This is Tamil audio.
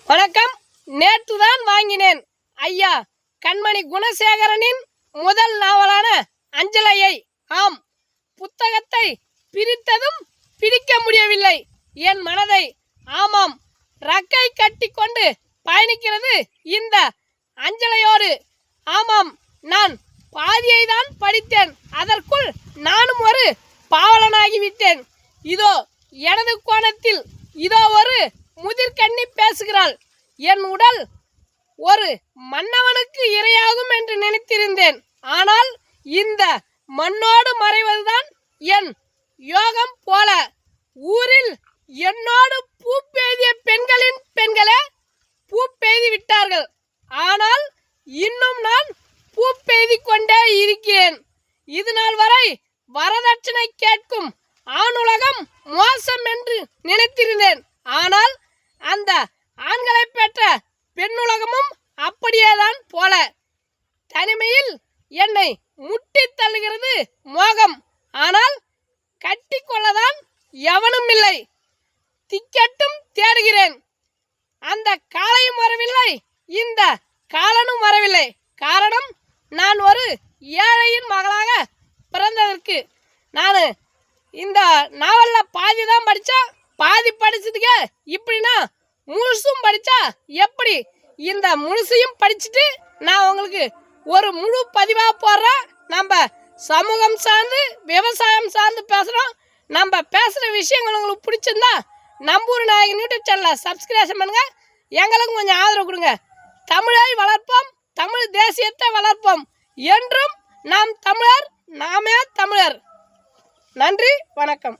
வணக்கம். நேற்றுதான் வாங்கினேன் ஐயா கண்மணி குணசேகரனின் முதல் நாவலான அஞ்சலையை. ஆம், புத்தகத்தை பிரித்ததும் பிடிக்க முடியவில்லை என் மனதை. ஆமாம், ரக்கை கட்டி கொண்டு பயணிக்கிறது இந்த அஞ்சலையோடு. ஆமாம், நான் பாதியை தான் படித்தேன், அதற்குள் நானும் ஒரு பாவலனாகிவிட்டேன். இதோ எனது கோணத்தில் இதோ ஒரு முதிர்கண்ணி பேசுகிறாள். என் உடல் ஒரு மன்னவனுக்கு இரையாகும் என்று நினைத்திருந்தேன். ஆனால் இந்த மண்ணோடு மறைவதுதான் என் யோகம் போல. ஊரில் என்னோடு பூ பெய்திய பெண்களின் பெண்களே பூ பெய்து விட்டார்கள். ஆனால் இன்னும் நான் பூ பெய்து கொண்டே இருக்கிறேன். இது நாள் வரை வரதட்சணை கேட்கும் ஆணுலகம் மோசம் என்று நினைத்திருந்தேன். ஆனால் அந்த ஆண்களை பெற்ற பெண்ணுலகமும் அப்படியேதான் போல. தனிமையில் என்னை முட்டி தள்ளுகிறது மோகம். ஆனால் கட்டி கொள்ளதான் எவனும் இல்லை. திக்கெட்டும் தேடுகிறேன். அந்த காலையும் வரவில்லை, இந்த காலனும் வரவில்லை. காரணம், நான் ஒரு ஏழையின் மகளாக பிறந்ததற்கு. நான் இந்த நாவலில் பாதி தான் படித்தா, பாதி படிச்சதுக்கு இப்படின்னா முழுசும் படித்தா எப்படி? இந்த முழுசையும் படிச்சுட்டு நான் உங்களுக்கு ஒரு முழு பதிவாக போடுறேன். நம்ம சமூகம் சார்ந்து விவசாயம் சார்ந்து பேசுகிறோம். நம்ம பேசுகிற விஷயங்கள் உங்களுக்கு பிடிச்சிருந்தா நம்பூர் நாயகன் யூடியூப் சேனலை சப்ஸ்கிரைப் பண்ணுங்கள். எங்களுக்கும் கொஞ்சம் ஆதரவு கொடுங்க. தமிழை வளர்ப்போம், தமிழ் தேசியத்தை வளர்ப்போம். என்றும் நாம் தமிழர், நாமே தமிழர். நன்றி, வணக்கம்.